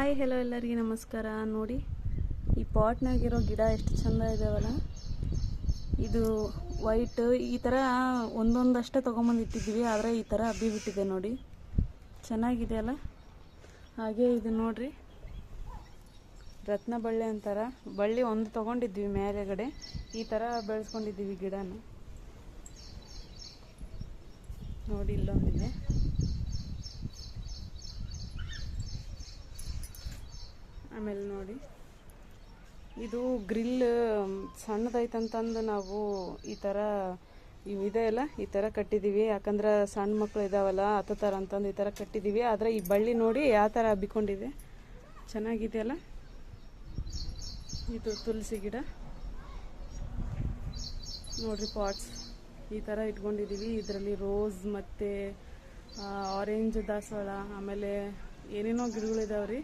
Hi hello ಎಲ್ಲರಿಗೆ ನಮಸ್ಕಾರ. ನೋಡಿ ಈ ಪಾಟ್ನಾಗಿರೋ ಗಿಡ ಎಷ್ಟು ಚಂದ ಇದಾವಲ್ಲ. ಇದು ವೈಟ್ ಈ ಥರ ಒಂದೊಂದಷ್ಟೇ ತೊಗೊಂಬಂದು ಇಟ್ಟಿದ್ದೀವಿ, ಆದರೆ ಈ ಥರ ಹಬ್ಬಿ ಬಿಟ್ಟಿದೆ ನೋಡಿ, ಚೆನ್ನಾಗಿದೆ ಅಲ್ಲ. ಹಾಗೆ ಇದು ನೋಡ್ರಿ, ರತ್ನ ಬಳ್ಳಿ ಅಂತಾರ, ಬಳ್ಳಿ ಒಂದು ತೊಗೊಂಡಿದ್ವಿ ಮೇಲೆಗಡೆ, ಈ ಥರ ಬೆಳೆಸ್ಕೊಂಡಿದ್ದೀವಿ ಗಿಡನ. ನೋಡಿ ಇಲ್ಲೊಂದಿದೆ. ಆಮೇಲೆ ನೋಡಿ ಇದು ಗ್ರಿಲ್ ಸಣ್ಣದೈತಂತಂದು ನಾವು ಈ ಥರ ಇದೆ ಅಲ್ಲ, ಈ ಥರ ಕಟ್ಟಿದ್ದೀವಿ. ಯಾಕಂದ್ರೆ ಸಣ್ಣ ಮಕ್ಕಳು ಇದಾವಲ್ಲ ಹತ್ತುತ್ತಾರ ಅಂತಂದು ಈ ಥರ ಕಟ್ಟಿದ್ದೀವಿ. ಆದರೆ ಈ ಬಳ್ಳಿ ನೋಡಿ ಯಾವ ಥರ ಹಬ್ಬಿಕೊಂಡಿದೆ, ಚೆನ್ನಾಗಿದೆಯಲ್ಲ. ಇದು ತುಳಸಿ ಗಿಡ ನೋಡ್ರಿ, ಪಾಟ್ಸ್ ಈ ಥರ ಇಟ್ಕೊಂಡಿದ್ದೀವಿ. ಇದರಲ್ಲಿ ರೋಸ್ ಮತ್ತು ಆರೆಂಜ್ ದಾಸವಾಳ, ಆಮೇಲೆ ಏನೇನೋ ಗಿಡಗಳಿದಾವ್ರಿ.